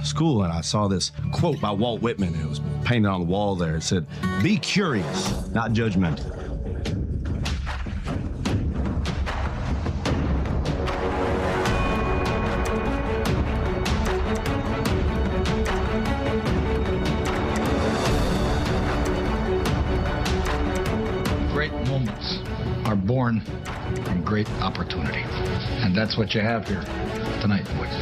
school, and I saw this quote by Walt Whitman. It was painted on the wall there. It said, "Be curious, not judgmental." Great moments are born from great opportunity. And that's what you have here tonight, boys.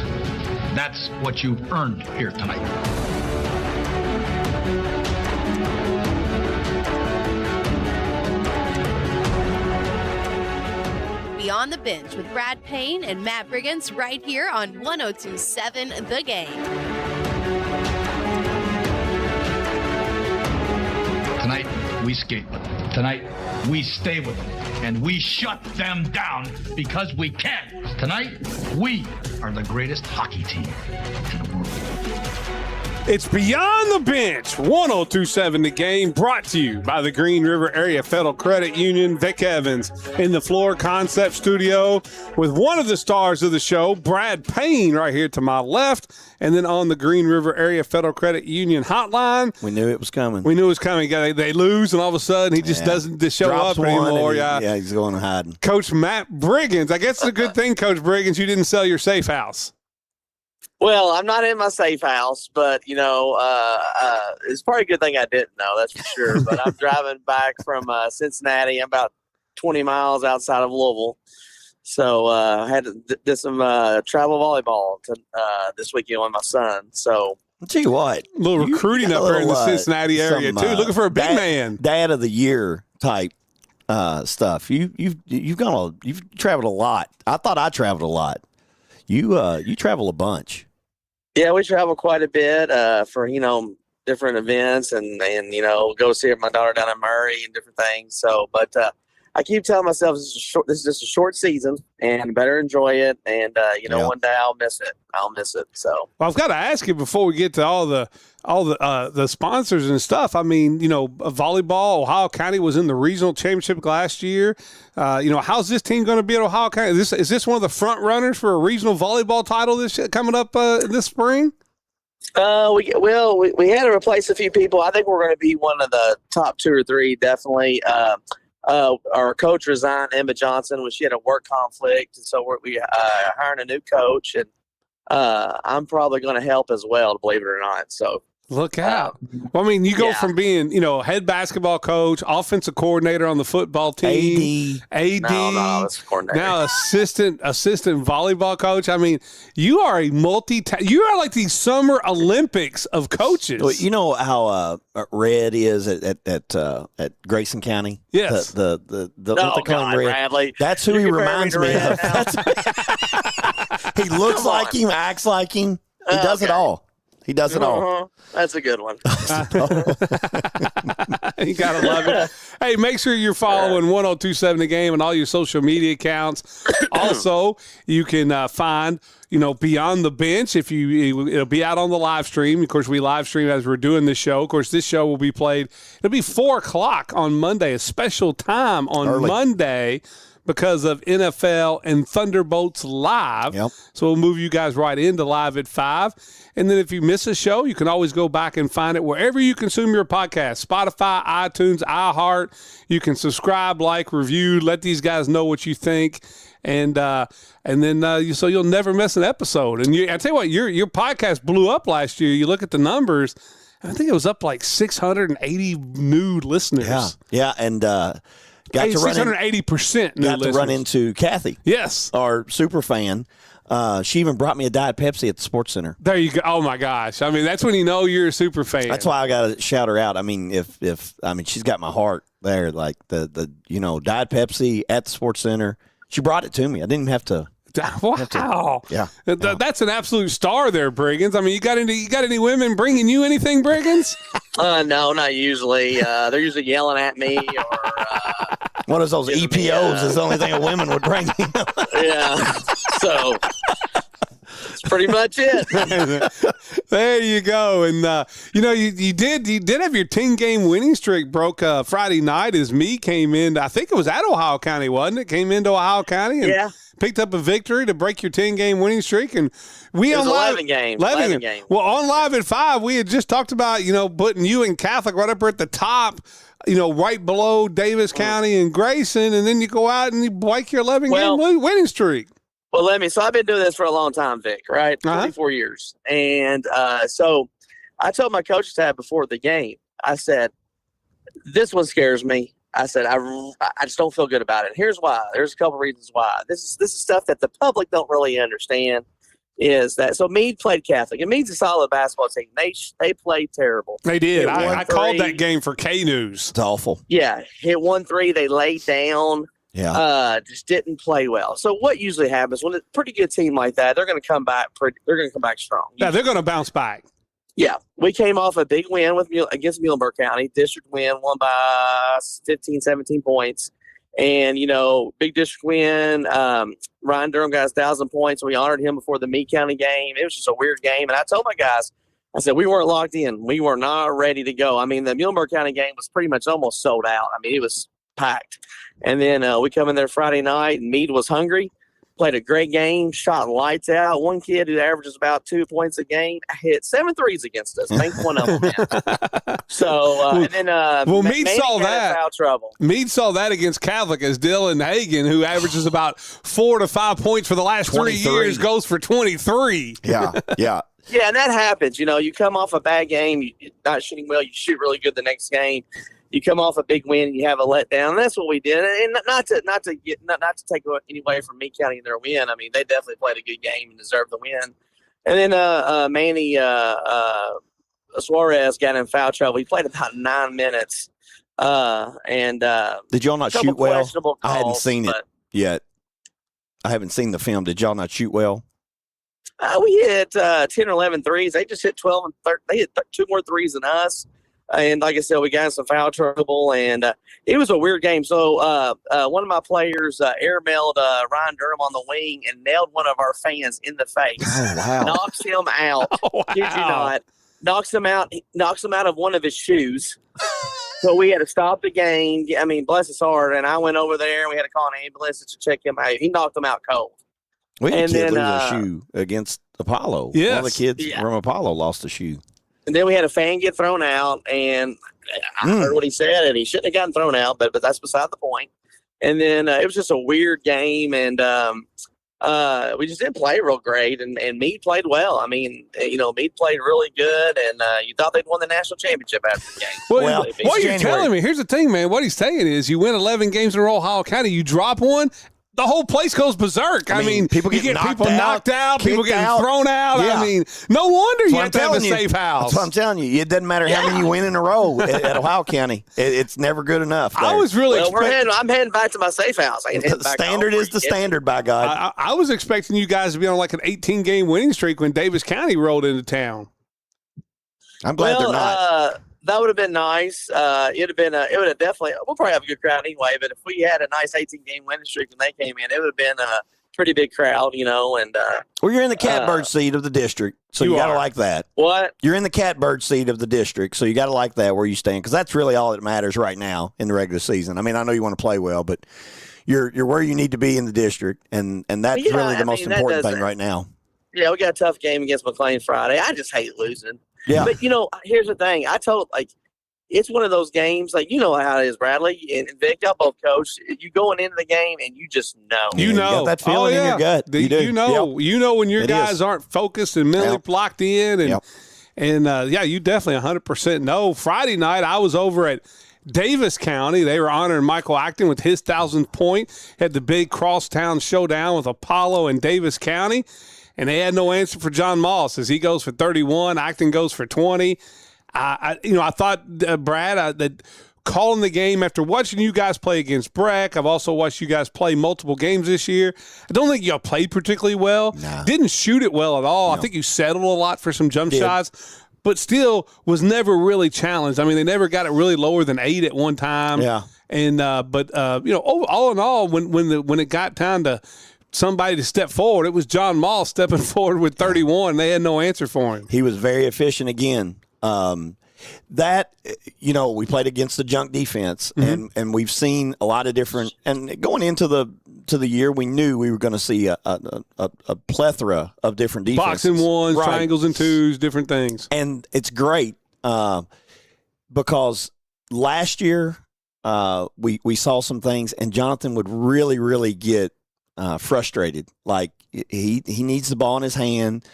That's what you've earned here tonight. Beyond the Bench with Brad Payne and Matt Briggins right here on 102.7 The Game. Tonight, we skate with them. Tonight, we stay with them. And we shut them down because we can. Tonight, we are the greatest hockey team in the world. It's Beyond the Bench, 102.7 The Game, brought to you by the Green River Area Federal Credit Union. Vic Evans in the Floor Concept Studio with one of the stars of the show, Brad Payne, right here to my left. And then on the Green River Area Federal Credit Union hotline. We knew it was coming. We knew it was coming. They lose, and all of a sudden he just doesn't show Drops up anymore. Yeah, he's going hiding. Coach Matt Briggins. I guess it's a good thing, Coach Briggins, you didn't sell your safe house. Well, I'm not in my safe house, but, it's probably a good thing I didn't know, that's for sure. But I'm driving back from Cincinnati. I'm about 20 miles outside of Louisville. So I had to did some travel volleyball this weekend with my son. So I'll tell you what. A little recruiting up there in the Cincinnati area, too. Looking for a big man. Dad of the year type stuff. You've traveled a lot. I thought I traveled a lot. You travel a bunch. Yeah, we travel quite a bit for, different events and go see my daughter down in Murray and different things. So, but I keep telling myself this is just a short season and better enjoy it. And, one day I'll miss it. So, well, I've got to ask you before we get to all the sponsors and stuff. I mean, volleyball, Ohio County was in the regional championship last year. How's this team going to be at Ohio County? Is this one of the front runners for a regional volleyball title coming up this spring? We had to replace a few people. I think we're going to be one of the top 2 or 3, definitely. Our coach resigned, Emma Johnson, when she had a work conflict, and so we hiring a new coach, and I'm probably going to help as well, believe it or not. So look out! Well, I mean, you go from being head basketball coach, offensive coordinator on the football team, AD, no, that's coordinator. Now assistant volleyball coach. I mean, you are you are like the Summer Olympics of coaches. Well, you know how Red is at Grayson County. Yes, the oh, God, Red. Bradley. That's who he reminds me of. He looks like him, acts like him. He does it all. He does it all. That's a good one. You got to love it. Hey, make sure you're following 102.7 The Game on all your social media accounts. Also, you can find, Beyond the Bench. It'll be out on the live stream. Of course, we live stream as we're doing this show. Of course, this show will be played. It'll be 4 o'clock on Monday, a special time on Monday, because of NFL and Thunderbolts Live. Yep. So we'll move you guys right into Live at 5. And then if you miss a show, you can always go back and find it wherever you consume your podcast, Spotify, iTunes, iHeart. You can subscribe, like, review, let these guys know what you think. And then so you'll never miss an episode. And I tell you what, your podcast blew up last year. You look at the numbers, I think it was up like 680 new listeners. Yeah, and got to 680% new got to run into Kathy. Yes. Our super fan. She even brought me a Diet Pepsi at the Sports Center. There you go. Oh, my gosh. I mean, that's when you know you're a super fan. That's why I got to shout her out. I mean, she's got my heart there. Like the Diet Pepsi at the Sports Center. She brought it to me. I didn't even have to. Wow. Yeah. That's an absolute star there, Briggins. I mean, you got any women bringing you anything, Briggins? No, not usually. They're usually yelling at me or one of those EPOs is the only thing a woman would bring you. Yeah. So that's pretty much it. There you go. And you did have your 10-game winning streak broke Friday night as me came in. I think it was at Ohio County, wasn't it? Came into Ohio County and picked up a victory to break your 10-game winning streak. And we It was on live, 11 games. 11 games. Well, on Live at 5, we had just talked about, putting you and Catholic right up at the top, right below Davis County and Grayson, and then you go out and you break your 11-game winning streak. Well, so I've been doing this for a long time, Vic, right? 24 years. And so I told my coaching staff before the game, I said, this one scares me. I said, I just don't feel good about it. Here's why. There's a couple reasons why. This is stuff that the public don't really understand. Is that so? Meade played Catholic. And Meade's a solid basketball team. They played terrible. They did. I called that 1-3. game for K News. It's awful. Yeah, hit 1-3. They laid down. Yeah. Just didn't play well. So what usually happens when a pretty good team like that, they're going to come back. They're going to come back strong. Yeah, they're going to bounce back. Yeah, we came off a big win against Muhlenberg County. District win, won by 15, 17 points. And, big district win. Ryan Durham got 1,000 points. We honored him before the Meade County game. It was just a weird game. And I told my guys, I said, we weren't locked in. We were not ready to go. I mean, the Muhlenberg County game was pretty much almost sold out. I mean, it was packed. And then we come in there Friday night, and Meade was hungry. Played a great game, shot lights out. One kid who averages about 2 points a game hit 7 threes against us. Banked one of them. So, and then Meade saw that. Foul trouble. Meade saw that against Catholic as Dylan Hagan, who averages about 4 to 5 points for the last 3 years, goes for 23. Yeah. Yeah, and that happens. You come off a bad game, you're not shooting well, you shoot really good the next game. You come off a big win and you have a letdown. And that's what we did. And not to take any away from Meade County and their win. I mean, they definitely played a good game and deserved the win. And then Manny Suarez got in foul trouble. He played about 9 minutes. Did y'all not shoot well? I hadn't seen it yet. I haven't seen the film. Did y'all not shoot well? We hit 10 or 11 threes. They just hit 12 and 13. They hit 2 more threes than us. And like I said, we got in some foul trouble, and it was a weird game. So one of my players airmailed Ryan Durham on the wing and nailed one of our fans in the face. Oh, wow. Knocks him out. Wow. Kid you not. Knocks him out of one of his shoes. So we had to stop the game. I mean, bless his heart. And I went over there, and we had to call an ambulance to check him out. He knocked him out cold. We had a And kid then, lose a shoe against Apollo. Yes. One of the kids from Apollo lost a shoe. And then we had a fan get thrown out, and I heard what he said, and he shouldn't have gotten thrown out, but that's beside the point. And then it was just a weird game, and we just didn't play real great, and Meade played well. I mean, Meade played really good, and you thought they'd won the national championship after the game. Well, what you're telling me, here's the thing, man. What he's saying is you win 11 games in a row, Ohio County, you drop one, the whole place goes berserk. I mean people get knocked out, people getting thrown out. Yeah. I mean, no wonder you have to have a safe house. That's what I'm telling you. It doesn't matter how many you win in a row at Ohio County. It's never good enough. There. I was really I'm heading back to my safe house. The standard is the standard, by God. I was expecting you guys to be on like an 18-game winning streak when Davis County rolled into town. I'm glad they're not. That would have been nice. It would have definitely. We'll probably have a good crowd anyway. But if we had a nice 18-game winning streak when they came in, it would have been a pretty big crowd, And well, you're in the catbird seat of the district, so you got to like that. What? You're in the catbird seat of the district, so you got to like that where you stand, because that's really all that matters right now in the regular season. I mean, I know you want to play well, but you're where you need to be in the district, and that's really the most important thing right now. Yeah, we got a tough game against McLean Friday. I just hate losing. Yeah. But, here's the thing. It's one of those games, how it is, Bradley and Vic, y'all both coach. You going into the game and you just know. You got that feeling in your gut. You do. You know when your guys aren't focused and mentally locked in. And you definitely 100% know. Friday night, I was over at Davis County. They were honoring Michael Acton with his 1,000th point. Had the big crosstown showdown with Apollo and Davis County. And they had no answer for John Moss as he goes for 31. Acton goes for 20. I thought, Brad, that calling the game after watching you guys play against Breck, I've also watched you guys play multiple games this year. I don't think y'all played particularly well. Nah. Didn't shoot it well at all. No. I think you settled a lot for some jump shots, but still was never really challenged. I mean, they never got it really lower than 8 at one time. Yeah. And all in all, when it got time to somebody to step forward, it was John Moss stepping forward with 31. They had no answer for him. He was very efficient again. That, we played against the junk defense, and we've seen a lot of different. And going into the year, we knew we were going to see a plethora of different defenses. Box and ones, triangles and twos, different things. And it's great because last year we saw some things, and Jonathan would really, really get frustrated. Like he needs the ball in his hand,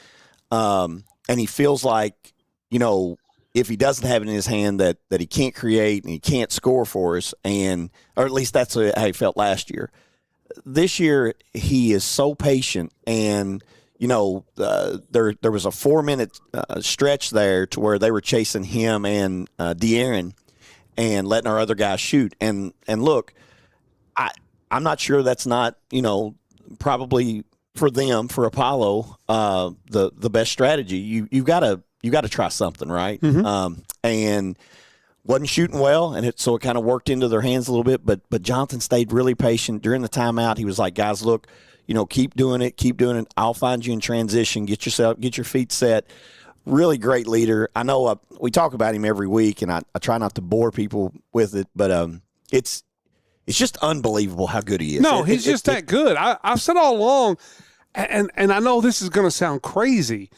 and he feels like, if he doesn't have it in his hand, that he can't create and he can't score for us, or at least that's how he felt last year. This year, he is so patient, and there was a 4-minute stretch there to where they were chasing him and De'Aaron and letting our other guys shoot. And look, I'm not sure that's not probably for them, for Apollo, the best strategy. You got to try something, right? And wasn't shooting well, and so it kind of worked into their hands a little bit. But Jonathan stayed really patient during the timeout. He was like, guys, look, keep doing it. I'll find you in transition. Get your feet set. Really great leader. I know we talk about him every week, and I try not to bore people with it, but it's just unbelievable how good he is. No, he's just that good. I've said all along, and I know this is going to sound crazy,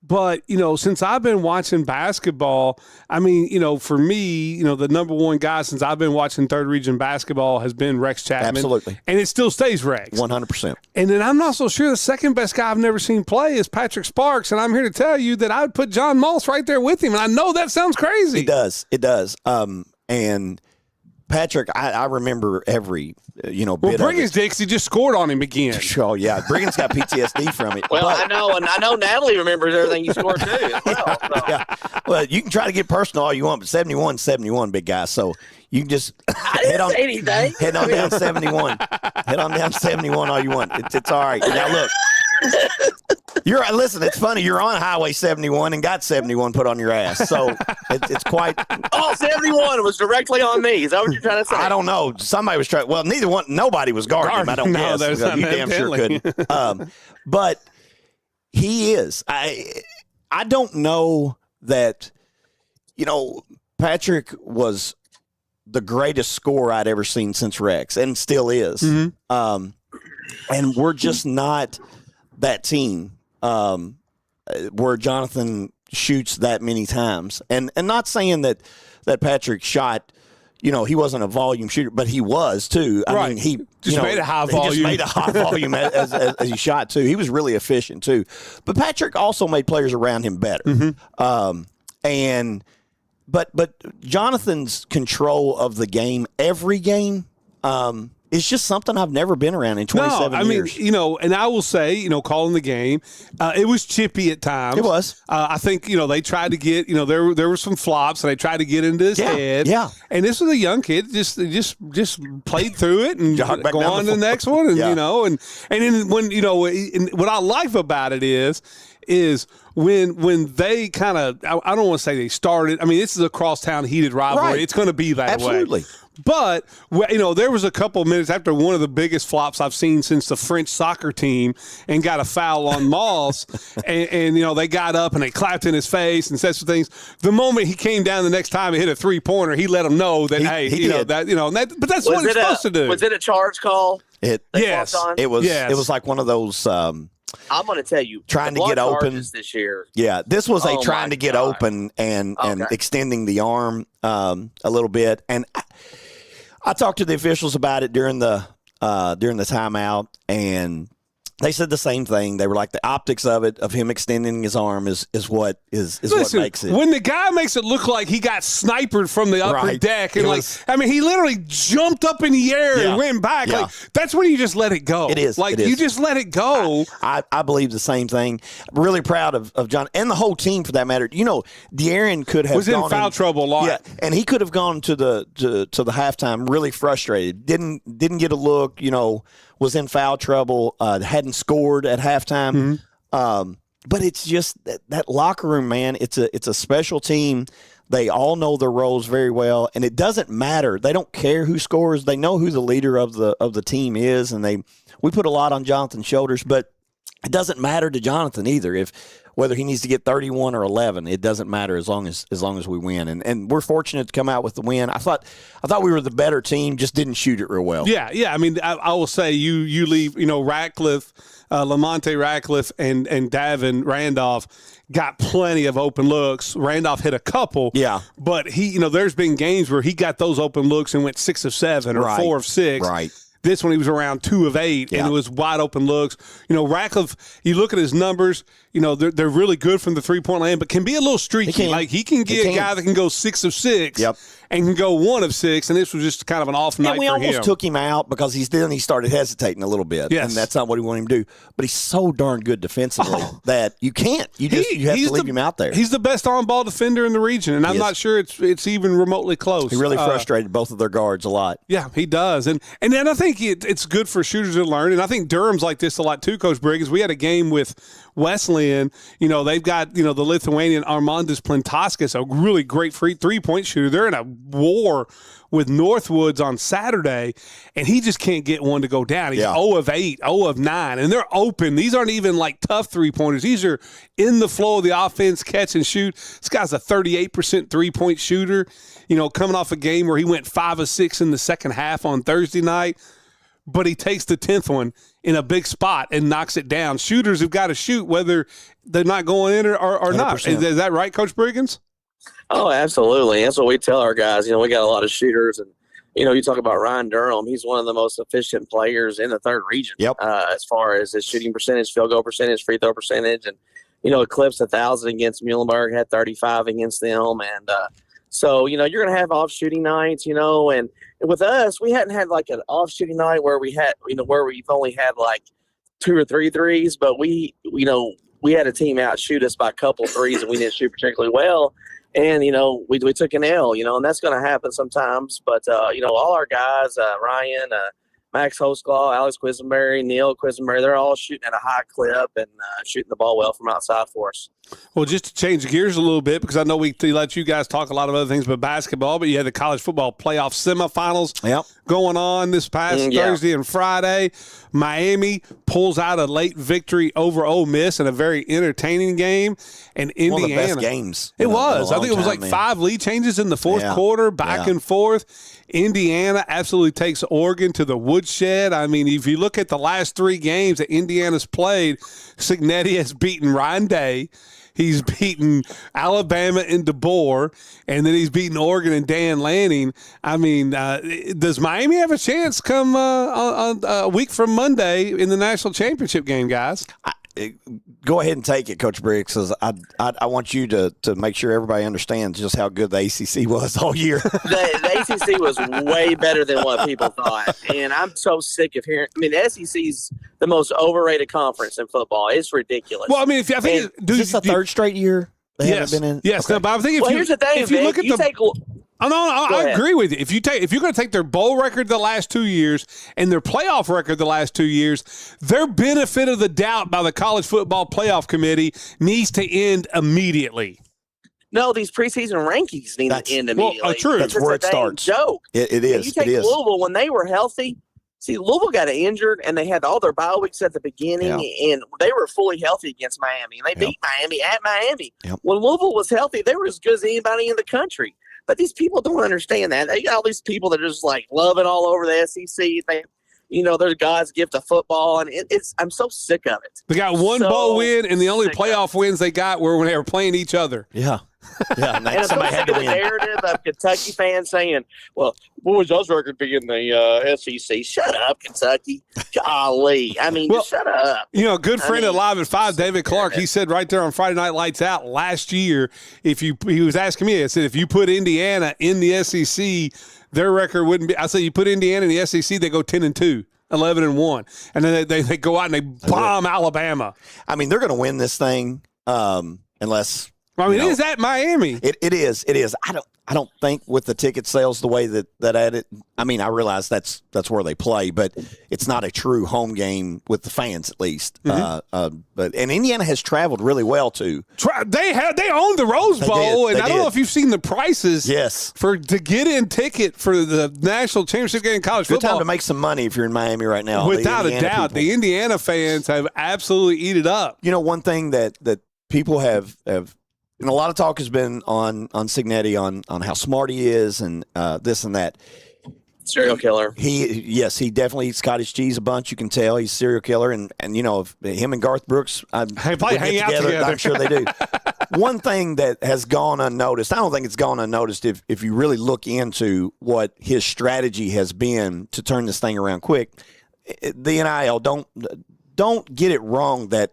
but, since I've been watching basketball, I mean, for me, the number one guy since I've been watching Third Region basketball has been Rex Chapman. Absolutely. And it still stays Rex. 100%. And then I'm not so sure the second best guy I've never seen play is Patrick Sparks, and I'm here to tell you that I would put John Moss right there with him, and I know that sounds crazy. It does. And Patrick, I remember every, bit Briggins Dixie just scored on him again. Oh, yeah. Briggins got PTSD from it. Well, I know Natalie remembers everything you scored, too, as well. So. Yeah. Well, you can try to get personal all you want, but 71, big guy. So you can just head on down 71. Head on down 71 all you want. It's all right. Now, look. Listen, it's funny. You're on Highway 71 and got 71 put on your ass. So it's quite. Oh, 71 was directly on me. Is that what you're trying to say? I don't know. Somebody was trying. Well, nobody was guarding him. I don't guess. You damn sure couldn't. But he is. I don't know that, Patrick was the greatest scorer I'd ever seen since Rex, and still is. And we're just not that team where Jonathan shoots that many times. And not saying that Patrick shot, he wasn't a volume shooter, but he was too. I mean, he just made a high volume. He just made a high volume as he shot too. He was really efficient too. But Patrick also made players around him better. But Jonathan's control of the game, every game, it's just something I've never been around in 27 years. And I will say, calling the game, it was chippy at times. It was. I think, they tried to get, there were some flops, and they tried to get into his head. Yeah. And this was a young kid, just played through it and go on to the next one. And, and then when, and what I like about it is when they kind of, I don't want to say they started. I mean, this is a crosstown heated rivalry. Right. It's going to be that way. Absolutely. But, there was a couple of minutes after one of the biggest flops I've seen since the French soccer team, and got a foul on Moss. and they got up and they clapped in his face and said some things. The moment he came down the next time and hit a 3-pointer, he let them know that, but that's what he's supposed to do. Was it a charge call? Yes. It was. Yes. It was like one of those. I'm going to tell you, trying to get open this year. Yeah, this was trying to get open and extending the arm a little bit. And I talked to the officials about it during the timeout, and they said the same thing. They were like, the optics of it, of him extending his arm, is what what makes it. When the guy makes it look like he got sniped from the upper deck, and he literally jumped up in the air and went back. Yeah. Like, that's when you just let it go. It is. You just let it go. I believe the same thing. I'm really proud of John and the whole team for that matter. De'Aaron could have was in foul trouble a lot. Yeah, and he could have gone to the halftime really frustrated. Didn't get a look. Was in foul trouble, hadn't scored at halftime. But it's just that locker room, man, it's a special team. They all know their roles very well, and it doesn't matter. They don't care who scores. They know who the leader of the team is, and we put a lot on Jonathan's shoulders, but it doesn't matter to Jonathan either. If whether he needs to get 31 or 11, it doesn't matter as long as we win. And we're fortunate to come out with the win. I thought we were the better team, just didn't shoot it real well. Yeah. I mean, I will say you leave, Ratcliffe, Lamonte Ratcliffe and Davin Randolph got plenty of open looks. Randolph hit a couple. Yeah. But he, there's been games where he got those open looks and went 6 of 7 or 4 of 6. Right. This one he was around 2 of 8, and it was wide open looks. Ratcliffe, you look at his numbers, they're really good from the 3-point land, but can be a little streaky. Like he can get a guy that can go 6 of 6 and can go 1 of 6, and this was just kind of an off night for him. And we almost took him out because he started hesitating a little bit, and that's not what we want him to do. But he's so darn good defensively that you can't. You have to leave him out there. He's the best on-ball defender in the region, and I'm not sure it's even remotely close. He really frustrated both of their guards a lot. Yeah, he does. And then I think it's good for shooters to learn, and I think Durham's like this a lot too, Coach Briggs. We had a game with Wesleyan. They've got, the Lithuanian Armandas Plantauskas, a really great free 3-point shooter. They're in a war with Northwoods on Saturday, and he just can't get one to go down. He's 0 of 8, 0 of 9, and they're open. These aren't even like tough 3-pointers. These are in the flow of the offense, catch and shoot. This guy's a 38% 3-point shooter, coming off a game where he went 5 of 6 in the second half on Thursday night. But he takes the 10th one in a big spot and knocks it down. Shooters have got to shoot whether they're not going in or not. Is that right, Coach Briggins? Oh, absolutely. That's what we tell our guys. We got a lot of shooters. And, you talk about Ryan Durham. He's one of the most efficient players in the third region as far as his shooting percentage, field goal percentage, free throw percentage. And, eclipsed 1,000 against Muhlenberg, had 35 against them. And so, you're going to have off shooting nights, and with us, we hadn't had like an off shooting night where we had, where we've only had like 2 or 3 threes, but we had a team out shoot us by a couple threes and we didn't shoot particularly well. And, we took an L, and that's going to happen sometimes. But, all our guys, Ryan, Max Hosklaw, Alex Quisenberry, Neil Quisenberry, they're all shooting at a high clip and shooting the ball well from outside for us. Well, just to change gears a little bit, because I know we let you guys talk a lot of other things but basketball, but you had the college football playoff semifinals going on this past Thursday and Friday. Miami pulls out a late victory over Ole Miss in a very entertaining game. And Indiana. One of the best games. It was. I think it was like 5 lead changes in the fourth quarter, back and forth. Indiana absolutely takes Oregon to the woodshed. I mean, if you look at the last 3 games that Indiana's played, Signetti has beaten Ryan Day. He's beaten Alabama and DeBoer, and then he's beaten Oregon and Dan Lanning. I mean, does Miami have a chance come on a week from Monday in the national championship game, guys? Go ahead and take it, Coach Briggs, because I want you to make sure everybody understands just how good the ACC was all year. The ACC was way better than what people thought, and I'm so sick of hearing. I mean, the SEC's the most overrated conference in football. It's ridiculous. Well, I mean, is this the third straight year they haven't been in? Yes, okay. No, but I'm thinking here's the thing, if you look at I agree with you. If you're going to take their bowl record the last 2 years and their playoff record the last 2 years, their benefit of the doubt by the College Football Playoff Committee needs to end immediately. No, these preseason rankings need to end immediately. Well, true. That's where it starts. Joke. It is. You take Louisville when they were healthy. See, Louisville got injured, and they had all their bye weeks at the beginning, and they were fully healthy against Miami. And they beat Miami at Miami. Yep. When Louisville was healthy, they were as good as anybody in the country. But these people don't understand that. They got all these people that are just like loving all over the SEC. They're God's gift to football, and I'm so sick of it. They got one bowl win, and the only playoff wins they got were when they were playing each other. Yeah. And somebody had to win. The narrative of Kentucky fans saying, well, what was y'all's record be in the SEC? Shut up, Kentucky. Golly. I mean, just shut up. A good friend at Live at 5, David Clark, he said right there on Friday Night Lights Out last year, he was asking me, I said, if you put Indiana in the SEC, their record wouldn't be. I said, you put Indiana in the SEC, they go 10-2. 11-1, and then they go out and they bomb Alabama. I mean, they're going to win this thing unless. I mean, it is at Miami. It is. I don't think with the ticket sales the way that at it. I mean, I realize that's where they play, but it's not a true home game with the fans, at least. Mm-hmm. But Indiana has traveled really well too. They own the Rose Bowl, and I don't know if you've seen the prices. Yes, to get in ticket for the national championship game in college football. Good time to make some money if you're in Miami right now. Without a doubt, the Indiana fans have absolutely eat it up. One thing that people have and a lot of talk has been on Cignetti on how smart he is and this and that. Serial killer. He definitely eats cottage cheese a bunch. You can tell he's a serial killer, and if him and Garth Brooks, probably hang out together. I'm sure they do. One thing that has gone unnoticed, I don't think it's gone unnoticed if you really look into what his strategy has been to turn this thing around quick. The NIL, don't get it wrong that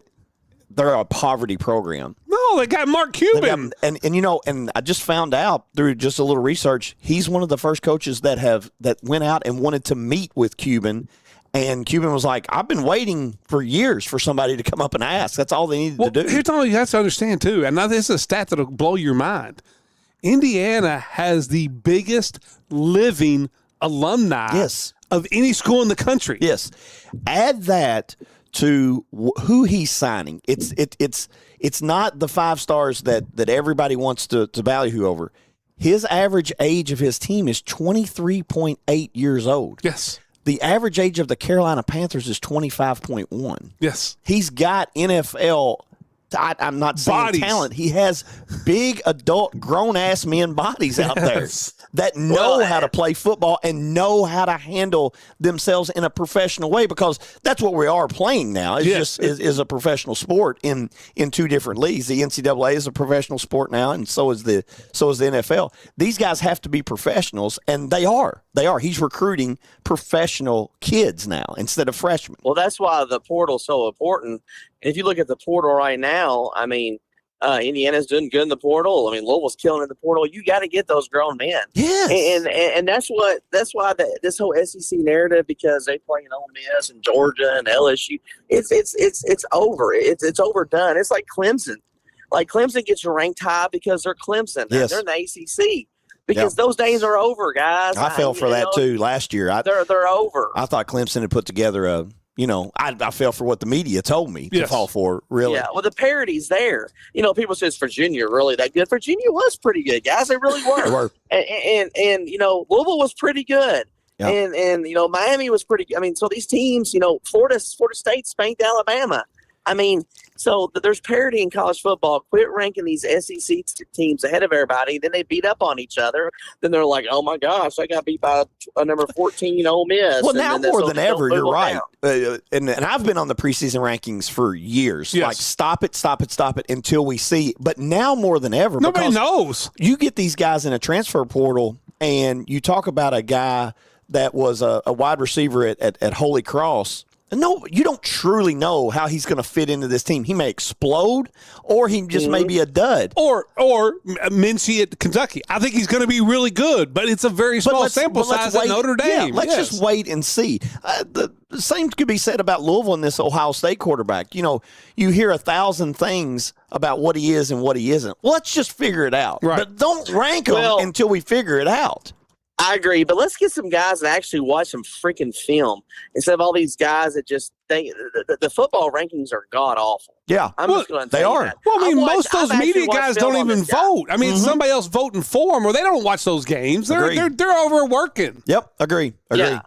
they're a poverty program. No, they got Mark Cuban. And I just found out through just a little research, he's one of the first coaches that went out and wanted to meet with Cuban. And Cuban was like, I've been waiting for years for somebody to come up and ask. That's all they needed to do. Here's all you have to understand, too. And now this is a stat that'll blow your mind. Indiana has the biggest living alumni of any school in the country. Yes. Add that to who he's signing. It's not the 5 stars that everybody wants to ballyhoo over. His average age of his team is 23.8 years old. Yes. The average age of the Carolina Panthers is 25.1. Yes. He's got NFL, I'm not saying bodies. Talent. He has big adult grown-ass men bodies out there that know how to play football and know how to handle themselves in a professional way, because that's what we are playing now. It's is a professional sport in 2 different leagues. The NCAA is a professional sport now, and so is the NFL. These guys have to be professionals, and they are. He's recruiting professional kids now instead of freshmen. Well, that's why the portal's so important. And if you look at the portal right now, I mean, Indiana's doing good in the portal. I mean, Louisville's killing in the portal. You got to get those grown men. Yes. And that's why this whole SEC narrative, because they play in Ole Miss and Georgia and LSU, it's over. It's overdone. It's like Clemson. Like Clemson gets ranked high because they're Clemson. Yes. They're in the ACC. Because those days are over, guys. I fell for that too last year. They're over. I thought Clemson had put together I fell for what the media told me to fall for, really. Yeah, well, the parity's there. People say, is Virginia really that good? Virginia was pretty good, guys. They really were. They were. And Louisville was pretty good. Yeah. And Miami was pretty good. I mean, so these teams, Florida State spanked Alabama. I mean, so there's parity in college football. Quit ranking these SEC teams ahead of everybody. Then they beat up on each other. Then they're like, oh, my gosh, I got beat by a number 14 Ole Miss. Well, now more than ever, you're right. And I've been on the preseason rankings for years. Yes. Like, stop it until we see. But now more than ever. Nobody knows. You get these guys in a transfer portal, and you talk about a guy that was a wide receiver at Holy Cross. No, you don't truly know how he's going to fit into this team. He may explode, or he just may be a dud. Or Mincy at Kentucky. I think he's going to be really good, but it's a very small sample size at Notre Dame. Yeah, let's just wait and see. The same could be said about Louisville and this Ohio State quarterback. You hear 1,000 things about what he is and what he isn't. Well, let's just figure it out. Right. But don't rank him until we figure it out. I agree, but let's get some guys that actually watch some freaking film instead of all these guys that just think the football rankings are god awful. Yeah, I'm just going to they are. That. Well, I mean, most of those media guys don't even vote. I mean, it's somebody else voting for them, or they don't watch those games. They're overworking. Yep, agree. Yeah.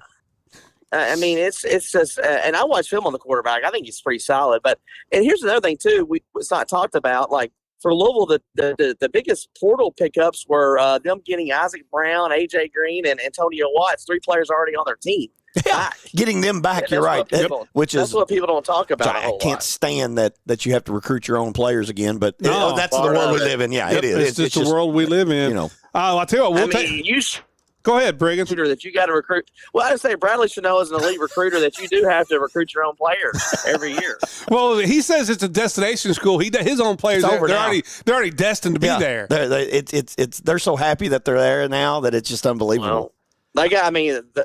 I mean, it's just, and I watch film on the quarterback. I think he's pretty solid. And here's another thing too. It's not talked about. Like for Louisville, the biggest portal pickups were them getting Isaac Brown, AJ Green, and Antonio Watts, 3 players already on their team. Yeah, getting them back. You're right. That's what people don't talk about. I can't stand that you have to recruit your own players again. But that's the world we live in. Yeah, it is. It's just the world we live in. I'll tell you what. Go ahead, Briggins. That you got to recruit. Well, I would say Bradley Chanel is an elite recruiter that you do have to recruit your own players every year. Well, he says it's a destination school. His own players they're already destined to be there. They're so happy that they're there now that it's just unbelievable. Well,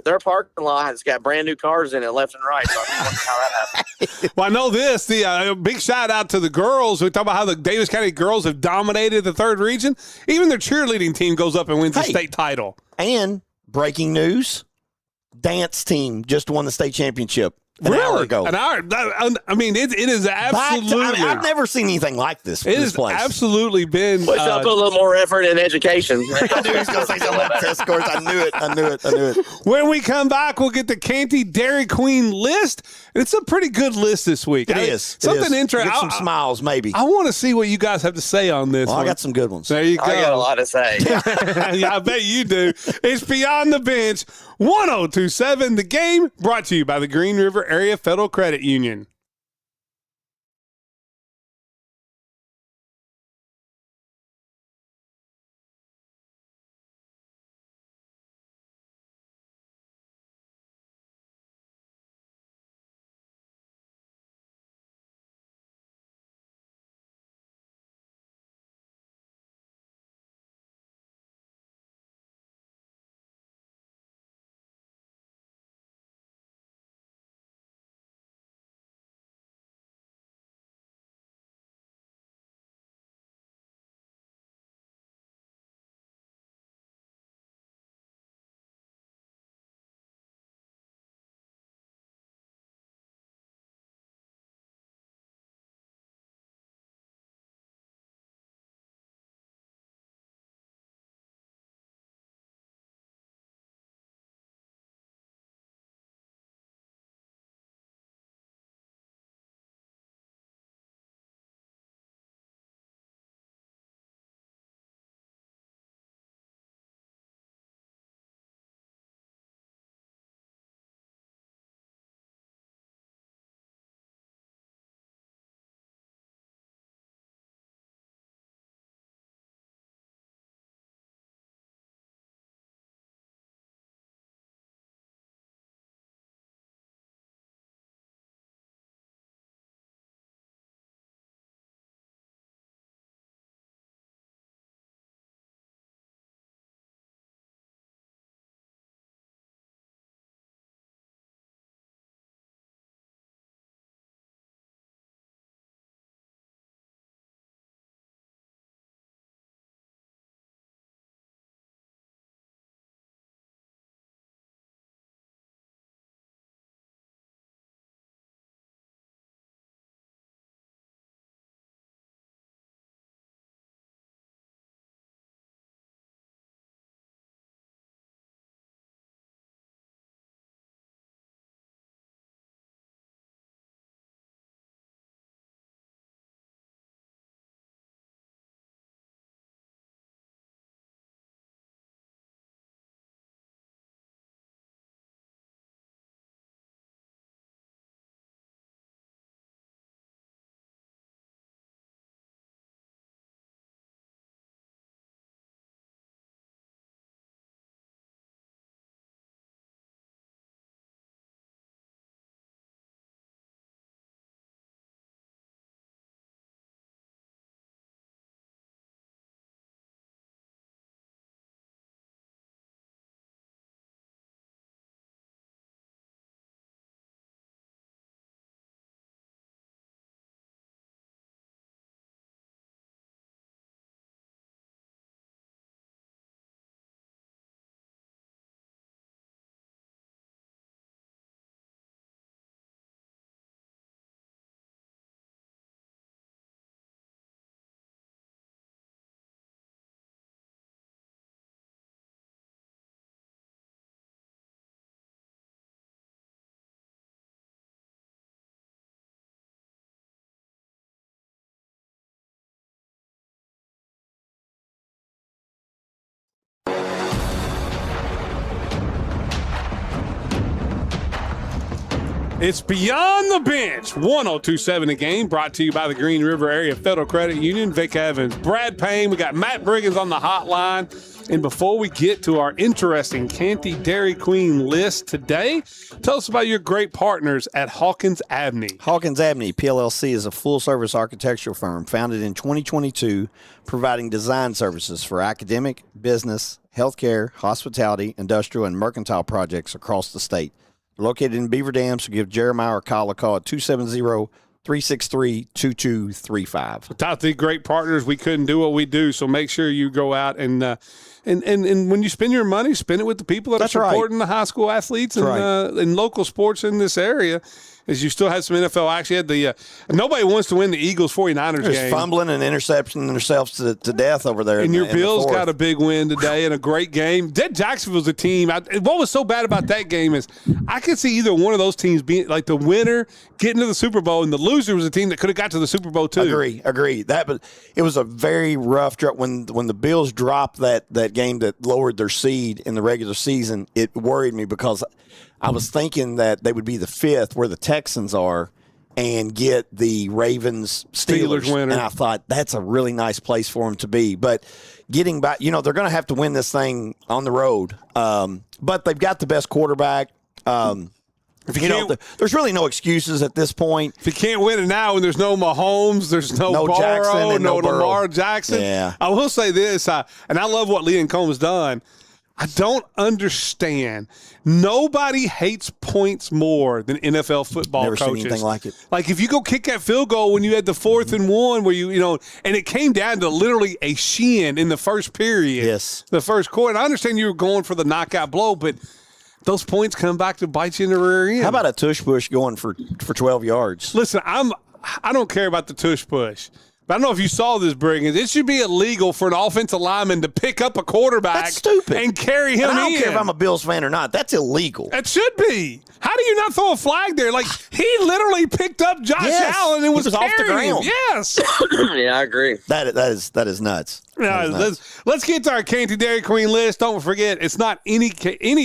their parking lot has got brand new cars in it left and right. So I don't know how that happened. Well, I know this. The big shout out to the girls. We talk about how the Davis County girls have dominated the 3rd region. Even their cheerleading team goes up and wins the state title. And breaking news, dance team just won the state championship. hour ago. An hour. I mean, it is absolutely. I've never seen anything like this. It has place. Absolutely been. Wish I put a little more effort in education. I knew he was going to say something about test scores. I knew it. When we come back, we'll get the Canty Dairy Queen list. It's a pretty good list this week. It is. Something interesting. Get some smiles, maybe. I want to see what you guys have to say on this. I got some good ones. There you go. I got a lot to say. Yeah, I bet you do. It's Beyond the Bench, 1027 The Game, brought to you by the Green River Area Federal Credit Union. It's Beyond the Bench, 1027 A Game, brought to you by the Green River Area Federal Credit Union. Vic Evans, Brad Payne, we got Matt Briggins on the hotline. And before we get to our interesting Canty Dairy Queen list today, tell us about your great partners at Hawkins Abney. Hawkins Abney, PLLC, is a full-service architectural firm founded in 2022, providing design services for academic, business, healthcare, hospitality, industrial, and mercantile projects across the state. They're located in Beaver Dam, so give Jeremiah or Kyle a call at 363-2235. Without the great partners, we couldn't do what we do. So make sure you go out and when you spend your money, spend it with the people that That's are supporting the high school athletes and local sports in this area. As you still had some NFL action. You had nobody wants to win the Eagles 49ers There's game. fumbling and intercepting themselves to death over there. And your Bills fourth. got a big win today and a great game. Jacksonville's a team. What was so bad about that game is I could see either one of those teams being like the winner getting to the Super Bowl, and the loser was a team that could have got to the Super Bowl too. Agree. But it was a very rough drop when the Bills dropped that game that lowered their seed in the regular season. It worried me because I was thinking that they would be the fifth where the Texans are and get the Ravens Steelers winner. And I thought that's a really nice place for them to be. But getting back, they're going to have to win this thing on the road. But they've got the best quarterback. There's really no excuses at this point. If you can't win it now, and there's no Mahomes, there's no Burrow, Jackson, and no Lamar Jackson. Yeah. I will say this, and I love what Leon Combs done. I don't understand. Nobody hates points more than NFL football Never coaches. seen anything like it. Like if you go kick that field goal when you had the 4th and 1 where and it came down to literally a shin in the first period. Yes. The first quarter. And I understand you were going for the knockout blow, but those points come back to bite you in the rear end. How about a tush push going for 12 yards? Listen, I don't care about the tush push. But I don't know if you saw this, Briggins. It should be illegal for an offensive lineman to pick up a quarterback That's stupid. And carry him in. I don't care if I'm a Bills fan or not. That's illegal. That should be. How do you not throw a flag there? Like, he literally picked up Josh Allen and was off the carrying ground. him. Yes. Yeah, I agree. That is nuts. Let's get to our Canty Dairy Queen list. Don't forget, it's not any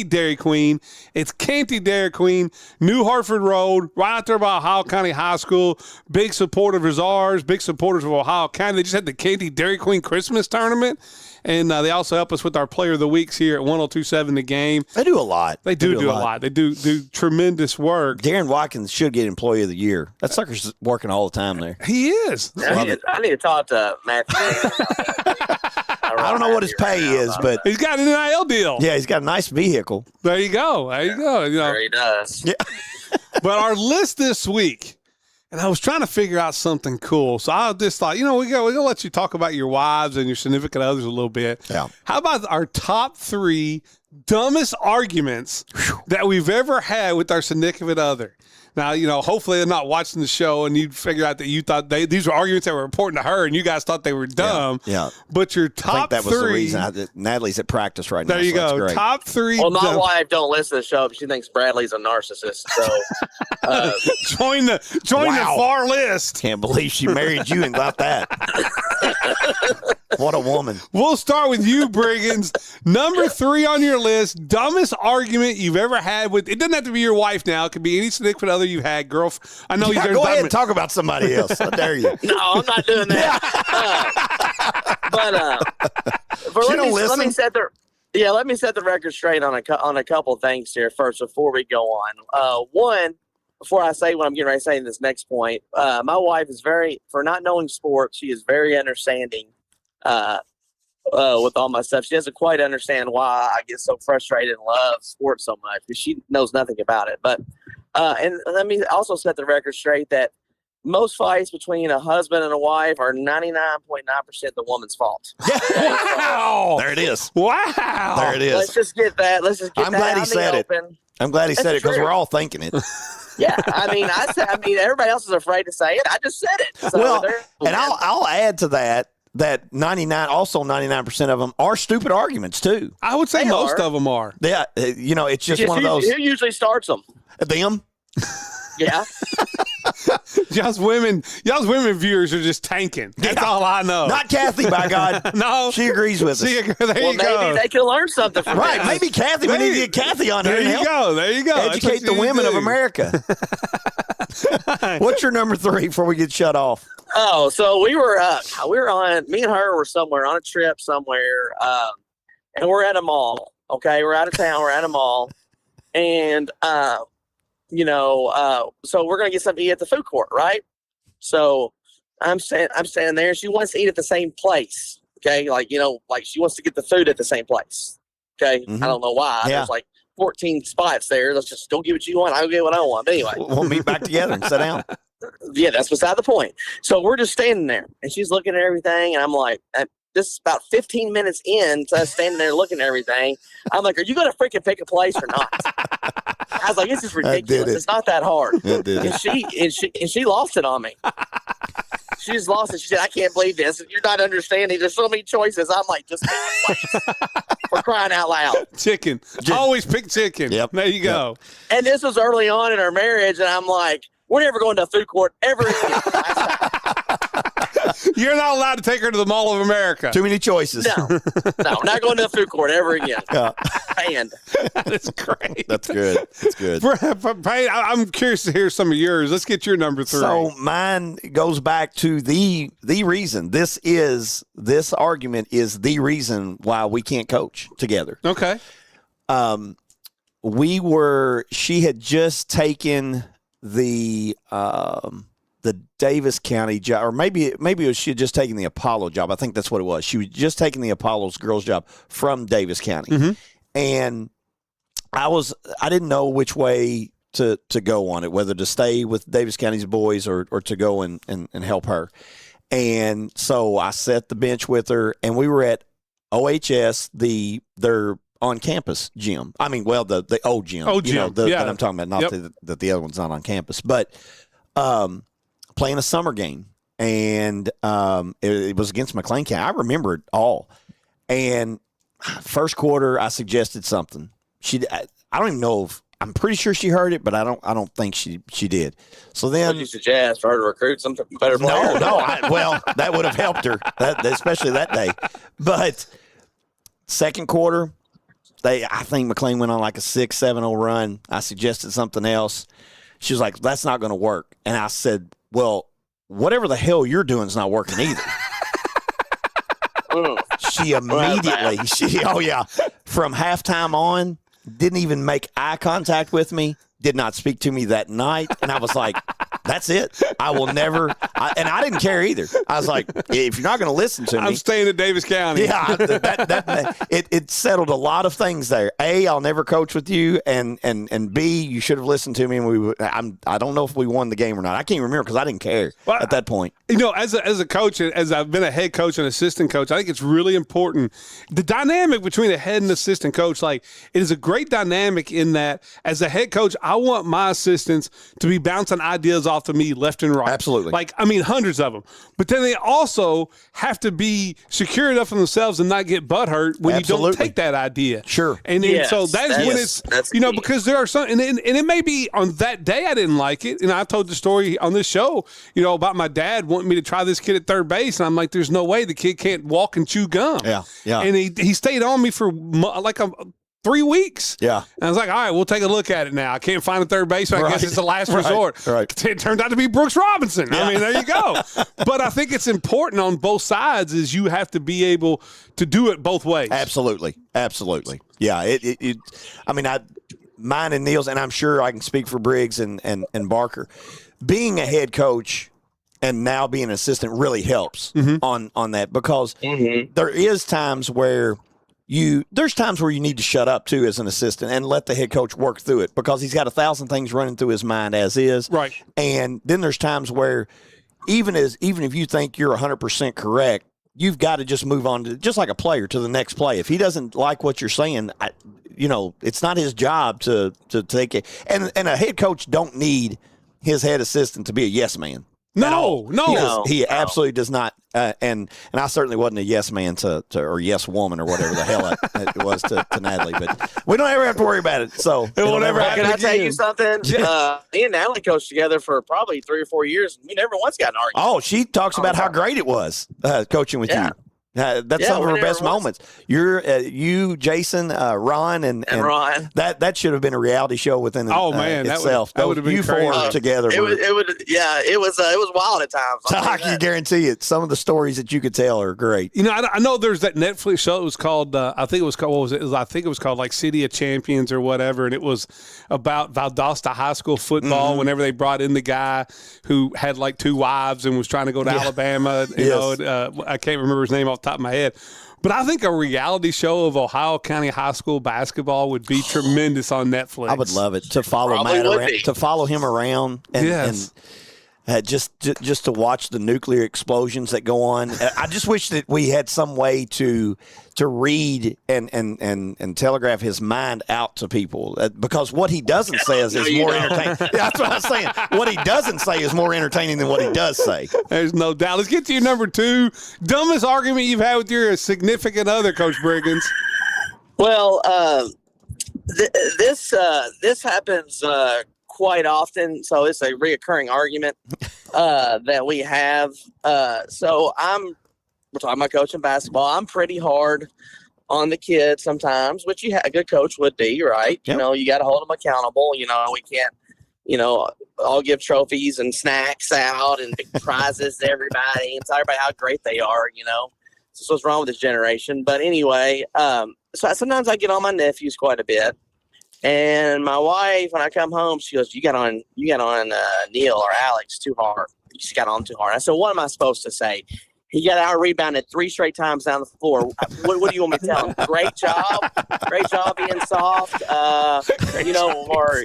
Dairy Queen. It's Canty Dairy Queen, New Hartford Road, right out there by Ohio County High School. Big supporters of ours, big supporters of Ohio County. They just had the Canty Dairy Queen Christmas tournament. And they also help us with our Player of the Weeks here at 102.7 The Game. They do a lot. They do a lot. They do tremendous work. Darren Watkins should get Employee of the Year. That sucker's working all the time there. He is. I need to talk to Matthew. I don't know what his pay is, but he's got an NIL deal. Yeah, he's got a nice vehicle. There you go. There he does. Yeah. But our list this week, and I was trying to figure out something cool. So I just thought, we're going to let you talk about your wives and your significant others a little bit. Yeah. How about our top 3 dumbest arguments that we've ever had with our significant other? Now, hopefully they're not watching the show and you figure out that you thought these were arguments that were important to her and you guys thought they were dumb. Yeah. But your top 3. I think that was the reason. Natalie's at practice right now. There you go. Top 3. Well, my wife don't listen to the show. She thinks Bradley's a narcissist. So join the far list. Can't believe she married you and got that. What a woman. We'll start with you, Briggins. Number 3 on your list, dumbest argument you've ever had with, it doesn't have to be your wife now. It could be any significant other you've had, girl. I know you're go ahead and talk about somebody else. How dare you? No, I'm not doing that. Let me set the record straight on a couple of things here first before we go on. One, before I say what I'm getting ready to say in this next point, my wife is for not knowing sports, she is very understanding with all my stuff. She doesn't quite understand why I get so frustrated and love sports so much because she knows nothing about it. But and let me also set the record straight that most fights between a husband and a wife are 99.9% the woman's fault. Wow. There it is. Wow. There it is. Let's just get that. I'm glad he said it. I'm glad he said it because we're all thinking it. Yeah, I mean, everybody else is afraid to say it. I just said it. So well, and I'll add to that 99% of them are stupid arguments too. I would say most of them are. Yeah, it's just one of those. Who usually starts them? Them. Yeah. Y'all's women viewers are just tanking. That's all I know. Not Kathy, by God. No. She agrees with us. There you go. Maybe they can learn something from right. this. Maybe Kathy. We need to get Kathy on here. There you go. Educate the women of America. What's your number 3 before we get shut off? Oh, so we were on, me and her were somewhere on a trip somewhere, and we're at a mall. Okay. We're out of town. We're at a mall. And, so we're going to get something to eat at the food court, right? So I'm standing there. She wants to eat at the same place. Okay. Like she wants to get the food at the same place. Okay. Mm-hmm. I don't know why. Yeah. There's like 14 spots there. Let's just go get what you want. I'll get what I want. But anyway, we'll meet back together and sit down. Yeah, that's beside the point. So we're just standing there, and she's looking at everything, and I'm like, this is about 15 minutes in to us standing there looking at everything. I'm like, are you going to freaking pick a place or not? I was like, this is ridiculous. It's not that hard. And she lost it on me. She just lost it. She said, I can't believe this. You're not understanding. There's so many choices. I'm like, just pick a place. For crying out loud. Chicken. Always pick chicken. Yep. There you go. And this was early on in our marriage, and I'm like, we're never going to a food court ever again. You're not allowed to take her to the Mall of America. Too many choices. No, not going to a food court ever again. Banned. That's great. That's good. That's good. I'm curious to hear some of yours. Let's get your number 3. So mine goes back to the reason. This argument is the reason why we can't coach together. Okay. She had just taken the Davis County job, or maybe it was she had just taken the Apollo job. I think that's what it was. She was just taking the Apollo's girls job from Davis County. Mm-hmm. And I didn't know which way to go on it, whether to stay with Davis County's boys or to go and help her. And so I set the bench with her, and we were at OHS, their on-campus gym. I mean, well, the old gym. That I'm talking about, not that the other one's not on campus. But playing a summer game, and it was against McLean County. I remember it all. And first quarter, I suggested something. I don't even know if I'm pretty sure she heard it, but I don't think she did. So then, what did you suggest for her to recruit some better players? No. Well, that would have helped her, especially that day. But second quarter, I think McLean went on like a 6-7-0 run. I suggested something else. She was like, "That's not going to work." And I said, "Well, whatever the hell you're doing is not working either." She immediately, from halftime on, didn't even make eye contact with me, did not speak to me that night. And I was like, that's it. I will never. And I didn't care either. I was like, if you're not going to listen to me. I'm staying at Davis County. Yeah, it settled a lot of things there. A, I'll never coach with you. And B, you should have listened to me. And I don't know if we won the game or not. I can't remember because I didn't care at that point. As a coach, as I've been a head coach and assistant coach, I think it's really important. The dynamic between a head and assistant coach, it is a great dynamic in that as a head coach, I want my assistants to be bouncing ideas off of me left and right. Absolutely. Hundreds of them. But then they also have to be secure enough in themselves and not get butthurt when you don't take that idea. Sure. And then, so that's when it's, because there are some, and it may be on that day I didn't like it. And I told the story on this show, about my dad wanting me to try this kid at third base. And I'm like, there's no way the kid can't walk and chew gum. Yeah. And he stayed on me for 3 weeks. Yeah. And I was like, all right, we'll take a look at it now. I can't find a third baseman. I guess it's the last resort. Right. It turned out to be Brooks Robinson. Yeah. I mean, there you go. But I think it's important on both sides is you have to be able to do it both ways. Absolutely. Yeah. Mine and Neil's, and I'm sure I can speak for Briggs and Barker, being a head coach and now being an assistant really helps on that because there is times where there's times where you need to shut up too as an assistant and let the head coach work through it because he's got 1,000 things running through his mind as is. Right. And then there's times where even if you think you're 100% correct, you've got to just move on to, just like a player, to the next play. If he doesn't like what you're saying, it's not his job to take it. And a head coach don't need his head assistant to be a yes man. No. He absolutely does not. And I certainly wasn't a yes man to or yes woman or whatever the hell it was to Natalie. But we don't ever have to worry about it. So it won't ever happen. Can I tell you something? Me and Natalie coached together for probably 3 or 4 years. And we never once got an argument. Oh, she talks about how great it was coaching with you. That's some of her best moments. You, Jason, Ron, and Ron. That should have been a reality show within itself. That would have been you crazy. four together. It was wild at times. I can guarantee it. Some of the stories that you could tell are great. I know there's that Netflix show. It was called. I think it was called. What was it? I think it was called like City of Champions or whatever, and it was about Valdosta High School football. Whenever they brought in the guy who had like 2 wives and was trying to go to Alabama. I can't remember his name off the top of my head. But I think a reality show of Ohio County High School basketball would be tremendous on Netflix. I would love it to follow Matt around, to follow him around. And Just to watch the nuclear explosions that go on. I just wish that we had some way to read and telegraph his mind out to people, because what he doesn't say is more entertaining. Yeah, that's what I was saying. What he doesn't say is more entertaining than what he does say. There's no doubt. Let's get to your number 2. Dumbest argument you've had with your significant other, Coach Briggins. Well, this happens quite often, so it's a reoccurring argument that we have. So we're talking about coaching basketball. I'm pretty hard on the kids sometimes, which a good coach would be, right? Yep. You got to hold them accountable. We can't, all give trophies and snacks out and big prizes to everybody and tell everybody how great they are. This is what's wrong with this generation. But anyway, so sometimes I get on my nephews quite a bit. And my wife, when I come home, she goes, you got on Neil or Alex too hard. You just got on too hard. I said, what am I supposed to say? He got out rebounded 3 straight times down the floor. What do you want me to tell him? Great job being soft. Or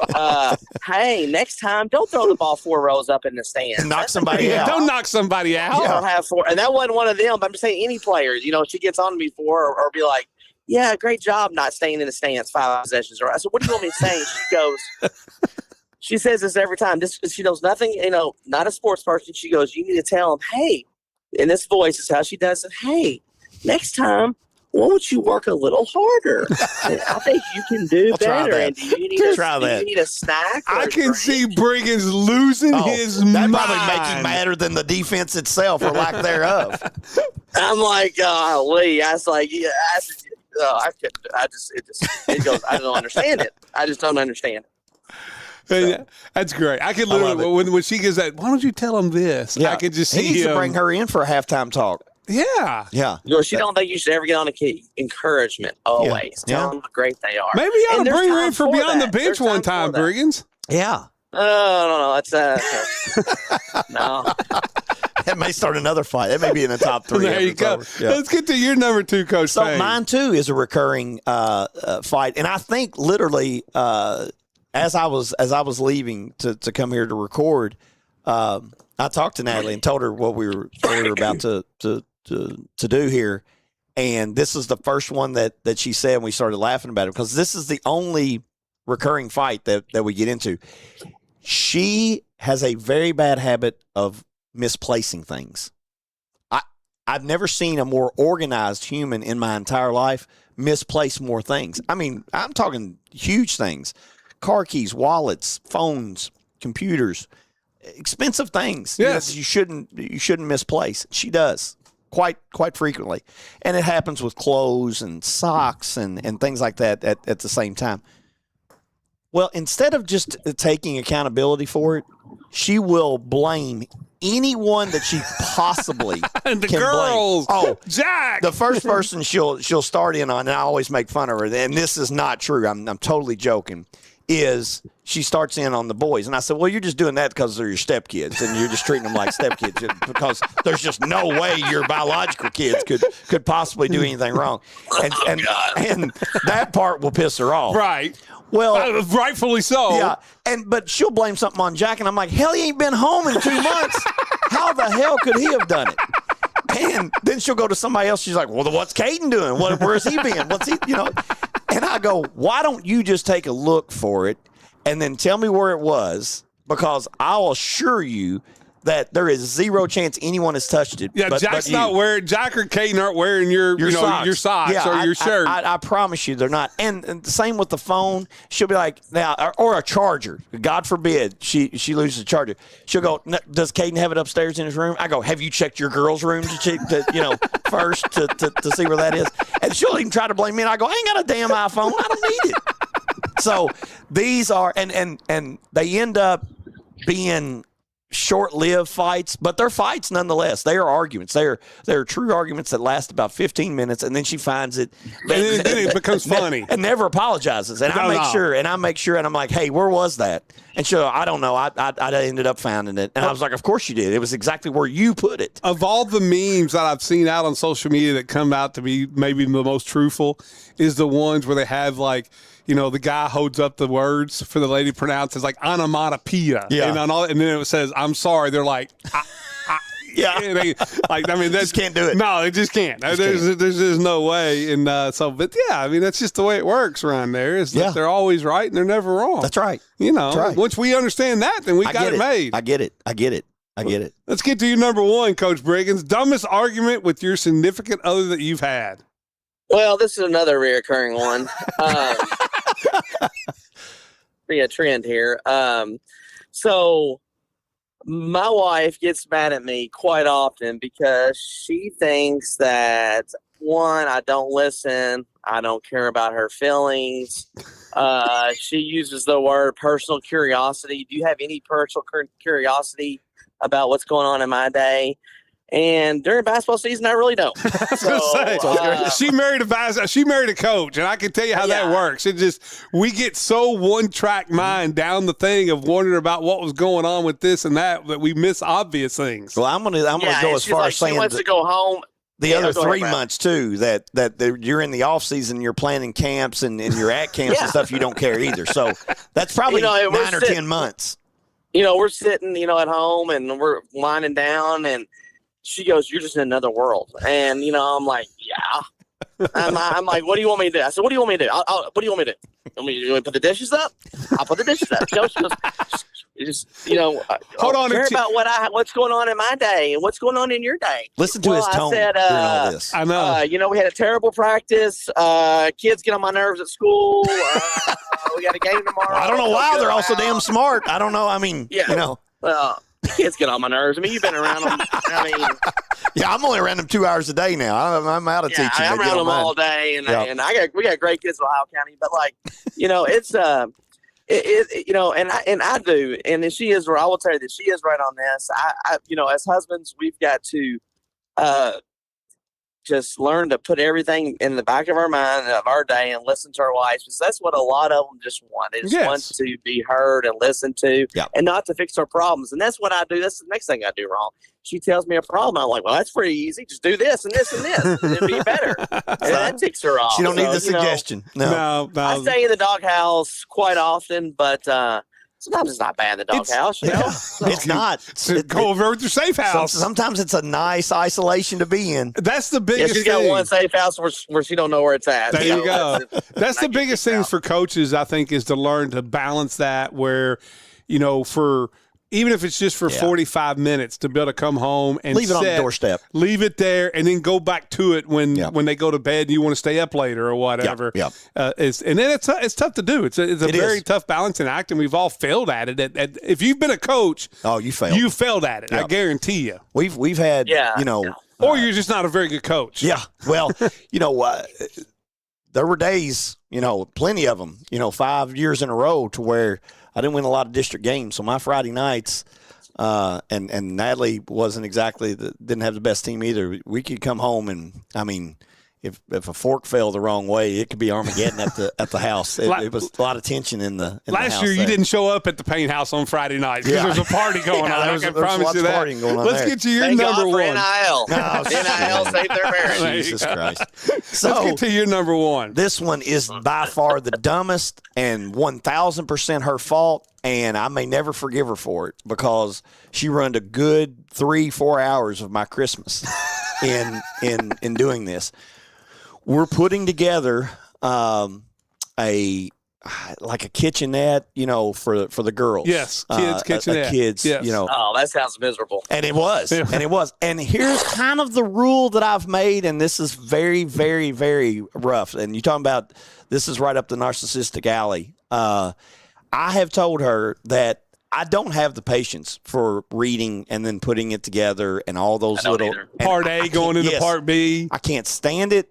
hey, next time don't throw the ball 4 rows up in the stands. Knock somebody out. Don't knock somebody out. Don't have 4, and that wasn't one of them. But I'm just saying, any players, she gets on me for or be like, yeah, great job not staying in the stands 5 possessions. I said, what do you want me to say? She goes, she says this every time. She knows nothing, not a sports person. She goes, you need to tell him, hey, in this voice is how she does it. Hey, next time, won't you work a little harder? I think you can do better. And do you need a snack? I can see Briggins losing his mind. That probably make you madder than the defense itself or lack thereof. I'm like, golly. I was like, yeah. It goes, I don't understand it. I just don't understand it. So. That's great. I could literally, when she gives that, why don't you tell him this? Yeah. I could just see he needs to bring her in for a halftime talk. Yeah. Yeah. She don't think you should ever get on a key. Encouragement, always. Tell them how great they are. Maybe you ought to bring her in for Beyond the Bench one time, Briggins. Yeah. No. That's no. That may start another fight. That may be in the top 3. There you go. Yeah. Let's get to your number 2, Coach. So Payne. mine too is a recurring fight, and I think literally as I was leaving to come here to record, I talked to Natalie and told her what we were about to do here, and this is the first one that she said, and we started laughing about it because this is the only recurring fight that we get into. She has a very bad habit of misplacing things. I've never seen a more organized human in my entire life misplace more things. I mean, I'm talking huge things. Car keys, wallets, phones, computers, expensive things. Yes. You shouldn't misplace. She does quite frequently. And it happens with clothes and socks and things like that at the same time. Well, instead of just taking accountability for it, she will blame anyone that she possibly and the can girls. Blame. Oh, Jack. The first person she'll start in on, and I always make fun of her, and this is not true. I'm totally joking. Is she starts in on the boys, and I said, "Well, you're just doing that because they're your stepkids, and you're just treating them like stepkids because there's just no way your biological kids could possibly do anything wrong." And that part will piss her off, right? Well, rightfully so. Yeah, but she'll blame something on Jack, and I'm like, hell, he ain't been home in 2 months. How the hell could he have done it? And then she'll go to somebody else. She's like, well, what's Caden doing? Where's he been? What's he, And I go, why don't you just take a look for it and then tell me where it was? Because I'll assure you that there is zero chance anyone has touched it. Yeah, Jack's not wearing, Jack or Caden aren't wearing your socks yeah, or your shirt. I promise you they're not. And the same with the phone. She'll be like, now, or a charger. God forbid she loses a charger. She'll go, does Caden have it upstairs in his room? I go, have you checked your girl's room to check first to see where that is? And she'll even try to blame me. And I go, I ain't got a damn iPhone. I don't need it. So these are, and they end up being short-lived fights, but they're fights nonetheless. They are arguments. They are true arguments that last about 15 minutes, and then she finds it, and then it becomes funny, and never apologizes. And I make sure, and I'm like, hey, where was that? And she'll, I don't know. I ended up finding it, and I was like, of course you did. It was exactly where you put it. Of all the memes that I've seen out on social media that come out to be maybe the most truthful, is the ones where they have like, the guy holds up the words for the lady pronounces like onomatopoeia. Yeah. And then it says I'm sorry. They're like, Yeah. they, like, I mean, they just can't do it. No, they just can't. There's just no way. And but yeah, I mean, that's just the way it works around there. Is that they're always right and they're never wrong. That's right. Right. Once we understand that, then we got it made. I get it. Let's get to your number one, Coach Briggins. Dumbest argument with your significant other that you've had. Well, this is another reoccurring one. Be a trend here. So my wife gets mad at me quite often because she thinks that, one, I don't listen. I don't care about her feelings. She uses the word personal curiosity. Do you have any personal curiosity about what's going on in my day? And during basketball season, I really don't. She married a coach, and I can tell you how that works. It just, we get so one-track mind down the thing of wondering about what was going on with this and that we miss obvious things. Well, I'm gonna go as far as saying she wants to go home. The other 3 months too, that you're in the off season, you're planning camps and you're at camps and stuff. You don't care either. So that's probably 9 or 10 months. We're sitting, at home and we're winding down and. She goes, "You're just in another world," and I'm like, "Yeah." I'm like, "What do you want me to do?" I said, "What do you want me to do? What do you want me to do? You want me to put the dishes up? I'll put the dishes up." She goes, just hold on. Care about what's going on in my day and what's going on in your day. Listen to his tone during all this. I know. We had a terrible practice. Kids get on my nerves at school. We got a game tomorrow. I don't know why they're all so damn smart. I don't know. I mean, kids get on my nerves. I mean, you've been around them. I'm only around them 2 hours a day now. I'm out of teaching. I'm around them all day, and we got great kids in Ohio County. But it's and I do, and she is. I will tell you that she is right on this. I as husbands, we've got to just learn to put everything in the back of our mind of our day and listen to our wives, because that's what a lot of them just want. They just want to be heard and listened to and not to fix our problems. And that's what I do. That's the next thing I do wrong. She tells me a problem. I'm like, well, that's pretty easy. Just do this and this and this. And it'll be better. And that ticks her off. She don't need the suggestion. No. I stay in the doghouse quite often, but sometimes it's not bad in the doghouse, It's not. Go over with your safe house. Sometimes it's a nice isolation to be in. That's the biggest thing. She's got one safe house where she don't know where it's at. There you go. That's the biggest thing for coaches, I think, is to learn to balance that where, for even if it's just for 45 minutes, to be able to come home and leave it on the doorstep. Leave it there and then go back to it when they go to bed and you want to stay up later or whatever. Yeah. And then it's tough to do. It's a very tough balancing act, and we've all failed at it. If you've been a coach, you failed. You failed at it. I guarantee you. We've had or you're just not a very good coach. Yeah. Well, there were days, plenty of them, 5 years in a row to where I didn't win a lot of district games. So my Friday nights, and Natalie didn't have the best team either. We could come home and, I mean, if a fork fell the wrong way, it could be Armageddon at the house. It was a lot of tension in the last house year. You there. didn't show up at the Paint House on Friday night because there's a party going on. I can promise you that. Let's get to your number one. NIL. NIL saved their marriage. Jesus Christ. So, let's get to your number one. This one is by far the dumbest and 1,000% her fault, and I may never forgive her for it because she ruined a good 3-4 hours of my Christmas in doing this. We're putting together a kitchenette, for the girls. Yes, kitchenette. Kids, yes. Oh, that sounds miserable. And it was. And here's kind of the rule that I've made, and this is very, very, very rough. And you're talking about this is right up the narcissistic alley. I have told her that I don't have the patience for reading and then putting it together and all those little part A going into part B. I can't stand it.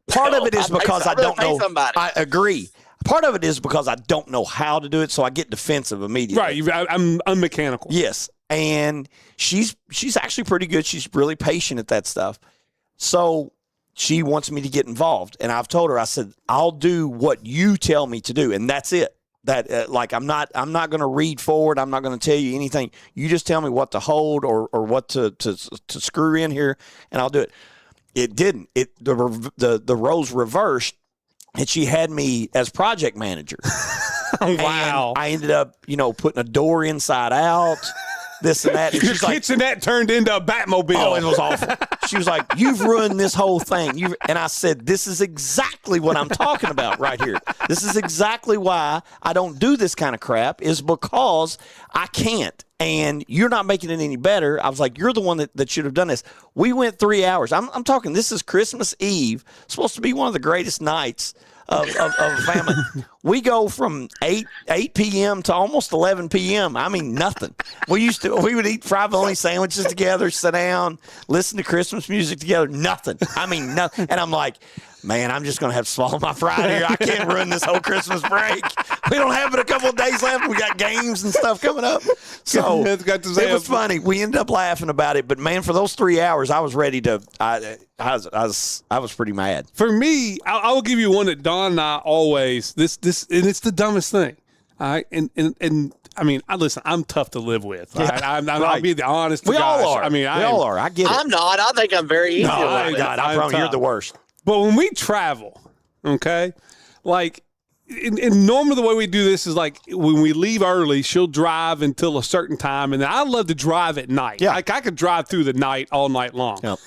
Part of it is because I don't know. I agree. Part of it is because I don't know how to do it, so I get defensive immediately. Right, I'm mechanical. Yes, and she's actually pretty good. She's really patient at that stuff. So she wants me to get involved, and I've told her. I said I'll do what you tell me to do, and that's it. That I'm not going to read forward. I'm not going to tell you anything. You just tell me what to hold or what to screw in here, and I'll do it. It didn't. The roles reversed, and she had me as project manager. Wow! And I ended up, putting a door inside out. this and that. And Your she's like, kitchenette turned into a Batmobile. oh, it was awful. She was like, you've ruined this whole thing. And I said, this is exactly what I'm talking about right here. This is exactly why I don't do this kind of crap, is because I can't. And you're not making it any better. I was like, you're the one that should have done this. We went 3 hours. I'm talking, this is Christmas Eve, supposed to be one of the greatest nights of family. We go from 8 p.m. to almost 11 p.m. I mean, nothing. We would eat fried bologna sandwiches together, sit down, listen to Christmas music together. Nothing. I mean, nothing. And I'm like, man, I'm just going to have to swallow my pride here. I can't ruin this whole Christmas break. We don't have but a couple of days left. We got games and stuff coming up. So it was funny. We ended up laughing about it. But, man, for those 3 hours, I was ready to I was pretty mad. For me, I will give you one that Don and I always, this, and it's the dumbest thing. All right. And I mean, listen, I'm tough to live with. Yeah, right? right. I'll be the honest. We all are. I mean, we all are. I get it. I'm not. I think I'm very easy. No, to live oh, with. God, I promise you're the worst. But when we travel, okay, like, and normally the way we do this is like when we leave early, she'll drive until a certain time, and then I love to drive at night. Yeah. Like I could drive through the night all night long. Yep.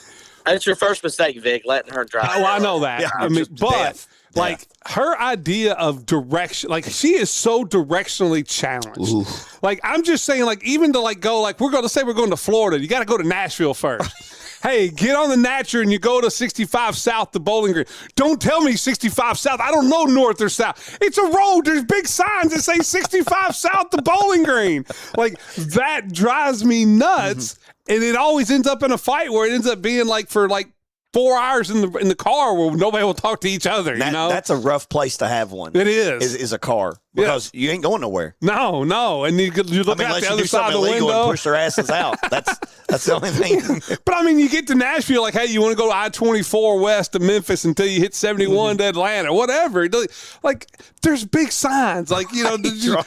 That's your first mistake, Vic, letting her drive. Oh, I know that. Yeah, I mean, just but death. like her idea of direction, like she is so directionally challenged. Ooh. Like I'm just saying, like even to like go, like let's say we're going to Florida, you got to go to Nashville first. Hey, get on the Natcher and you go to 65 South, the Bowling Green. Don't tell me 65 South. I don't know north or south. It's a road. There's big signs that say 65 South, the Bowling Green. Like, that drives me nuts. And it always ends up in a fight where it ends up being like for like 4 hours in the car where nobody will talk to each other. You know, that's a rough place to have one. It is. Is a car because you ain't going nowhere. No, and you look out the other side of the window and push their asses out. That's the only thing. But I mean, you get to Nashville, like, hey, you want to go to I-24 west to Memphis until you hit 71 to Atlanta, whatever. Like, there's big signs. Like, you know,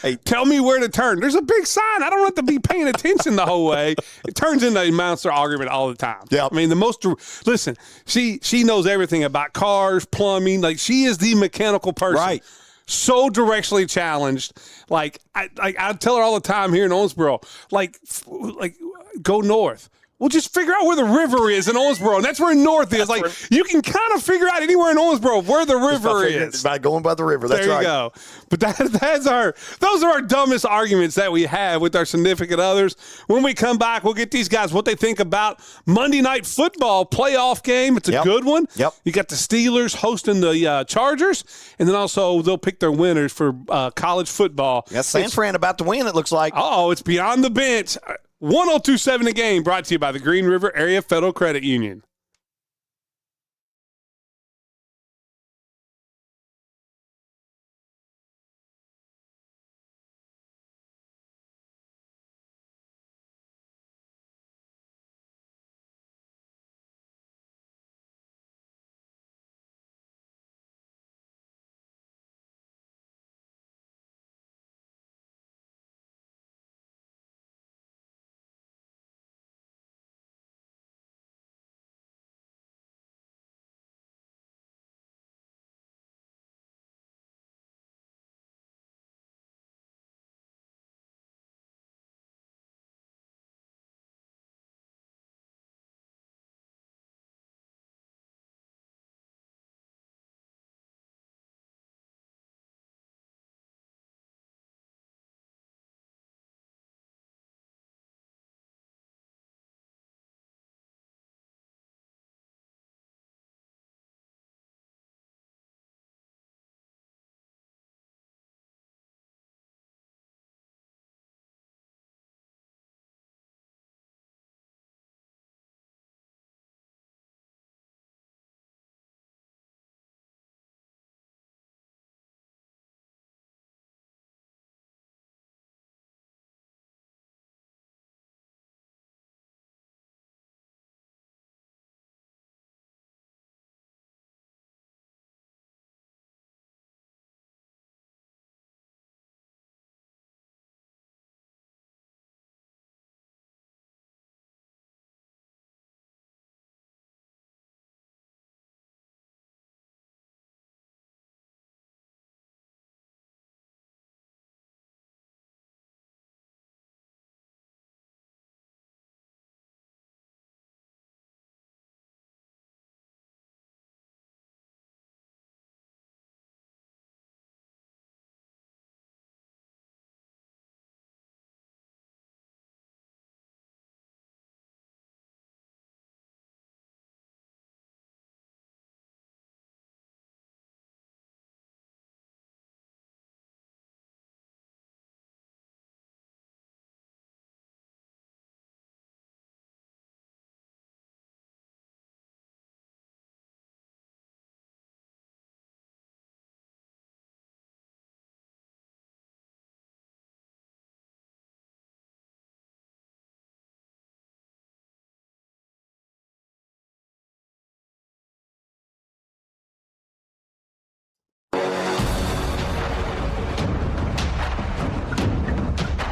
right. Tell me where to turn. There's a big sign. I don't have to be paying attention the whole way. It turns into a monster argument all the time. Yeah. I mean, listen, she knows everything about cars, plumbing. Like, she is the mechanical person. Right. So directionally challenged. Like I tell her all the time here in Owensboro, like go north. Well, just figure out where the river is in Owensboro, and that's where north is. Like, you can kind of figure out anywhere in Owensboro where the river is. By going by the river, that's right. There you go. But those are our dumbest arguments that we have with our significant others. When we come back, we'll get these guys what they think about Monday Night Football playoff game. It's a good one. Yep. You got the Steelers hosting the Chargers, and then also they'll pick their winners for college football. That's San Fran about to win, it looks like. Oh, it's Beyond the Bench. 1027 The Game, brought to you by the Green River Area Federal Credit Union.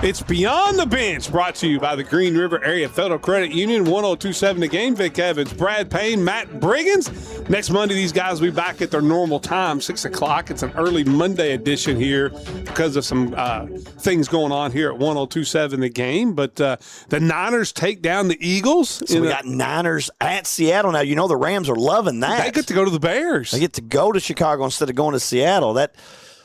It's Beyond the Bench, brought to you by the Green River Area Federal Credit Union. 1027 The Game. Vic Evans, Brad Payne, Matt Briggins. Next Monday, these guys will be back at their normal time, 6 o'clock. It's an early Monday edition here because of some things going on here at 1027 The Game. But the Niners take down the Eagles. So we got Niners at Seattle. Now, you know the Rams are loving that. They get to go to the Bears. They get to go to Chicago instead of going to Seattle. That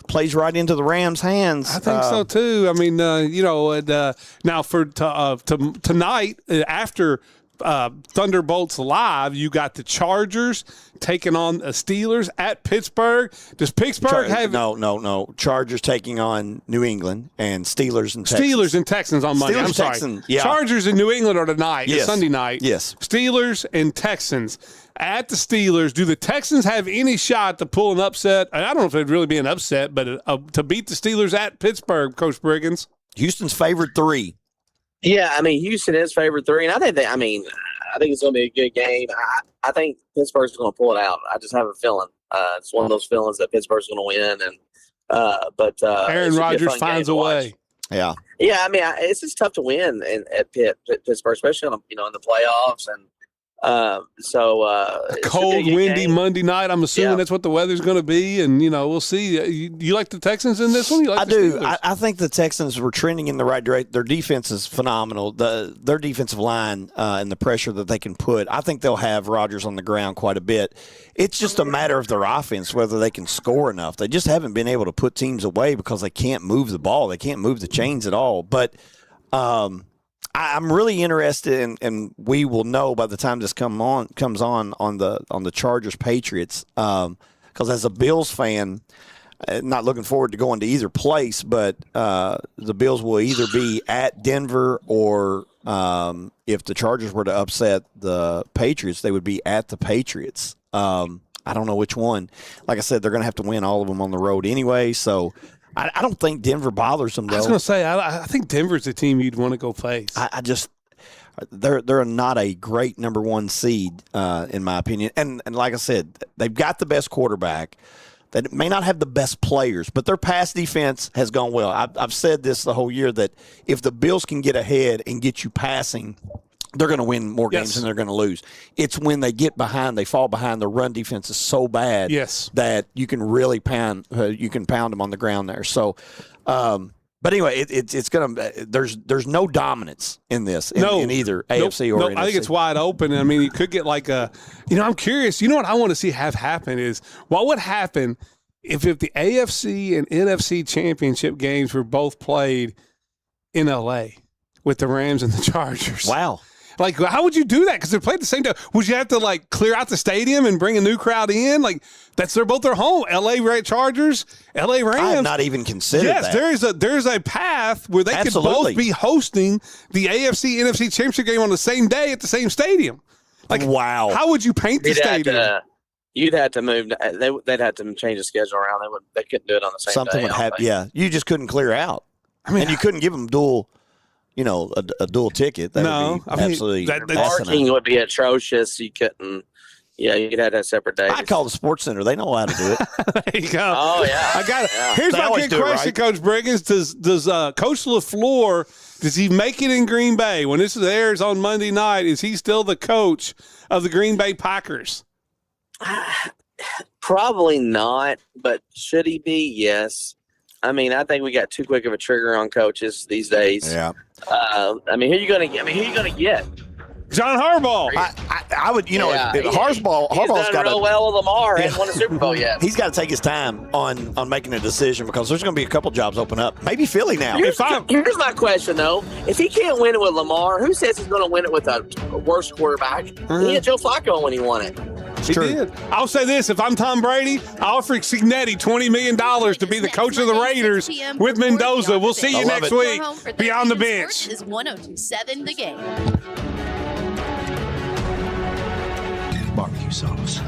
plays right into the Rams' hands. I think so too. I mean, now for tonight after Thunderbolts Live, you got the Chargers taking on the Steelers at Pittsburgh. Does Pittsburgh have no? Chargers taking on New England and Steelers and Texans. Steelers and Texans on Monday. I'm sorry. Texans, yeah. Chargers and New England are tonight. Yes. Sunday night. Yes. Steelers and Texans at the Steelers. Do the Texans have any shot to pull an upset? I don't know if it'd really be an upset, but to beat the Steelers at Pittsburgh, Coach Briggins? Houston's favored 3. Yeah, I mean, Houston is favored 3, and I think it's going to be a good game. I think Pittsburgh's going to pull it out. I just have a feeling. It's one of those feelings that Pittsburgh's going to win, and Aaron Rodgers finds a way. Yeah. Yeah, I mean, it's just tough to win at Pittsburgh, especially in the playoffs, and a cold, windy Monday night. I'm assuming that's what the weather's going to be, and we'll see. You like the Texans in this one? I do. I think the Texans were trending in the right direction. Their defense is phenomenal. Their defensive line and the pressure that they can put. I think they'll have Rodgers on the ground quite a bit. It's just a matter of their offense, whether they can score enough. They just haven't been able to put teams away because they can't move the ball. They can't move the chains at all. But I'm really interested in, and we will know by the time this comes on the Chargers Patriots, because as a Bills fan, not looking forward to going to either place, but the Bills will either be at Denver or if the Chargers were to upset the Patriots, they would be at the Patriots. I don't know which one. Like I said, they're going to have to win all of them on the road anyway, so I don't think Denver bothers them, though. I was going to say, I think Denver's the team you'd want to go face. They're not a great number 1 seed, in my opinion. And like I said, they've got the best quarterback. They may not have the best players, but their pass defense has gone well. I've said this the whole year that if the Bills can get ahead and get you passing, they're going to win more games than they're going to lose. It's when they get behind, they fall behind. The run defense is so bad that you can really pound them on the ground there. So, but anyway, it's going to. There's no dominance in this in either AFC or NFC. I think it's wide open. I mean, you could get like a. I'm curious. You know what I want to see have happen is what would happen if the AFC and NFC championship games were both played in LA with the Rams and the Chargers. Wow. Like, how would you do that? Because they played the same time. Would you have to, clear out the stadium and bring a new crowd in? They're both their home. L.A. Chargers, L.A. Rams. I have not even considered that. Yes, there's a path where they could both be hosting the AFC-NFC championship game on the same day at the same stadium. Wow. How would you paint the stadium? You'd have to move. They'd have to change the schedule around. They couldn't do it on the same day. Something would happen. Yeah, you just couldn't clear out. And you couldn't give them dual – a dual ticket. That would be absolutely parking would be atrocious. You couldn't. Yeah, you'd have to have separate days. I call the Sports Center. They know how to do it. There you go. Oh yeah, I got it. Yeah. Here's my good question, right? Coach Briggins. Does Coach LaFleur, does he make it in Green Bay when this airs on Monday night? Is he still the coach of the Green Bay Packers? Probably not, but should he be? Yes. I mean, I think we got too quick of a trigger on coaches these days. Yeah. Who are you going to get? John Harbaugh. I would, Harbaugh's done real well with Lamar. Hasn't won a Super Bowl yet. He's got to take his time on making a decision because there's going to be a couple jobs open up. Maybe Philly now. Here's my question, though. If he can't win it with Lamar, who says he's going to win it with a worse quarterback? Mm-hmm. He had Joe Flacco when he won it. He did. I'll say this. If I'm Tom Brady, I offer Cignetti $20 million to be the coach of the Raiders with Mendoza. We'll see you next week. Beyond the Bench. Is 1027 The Game. Barbecue sauce.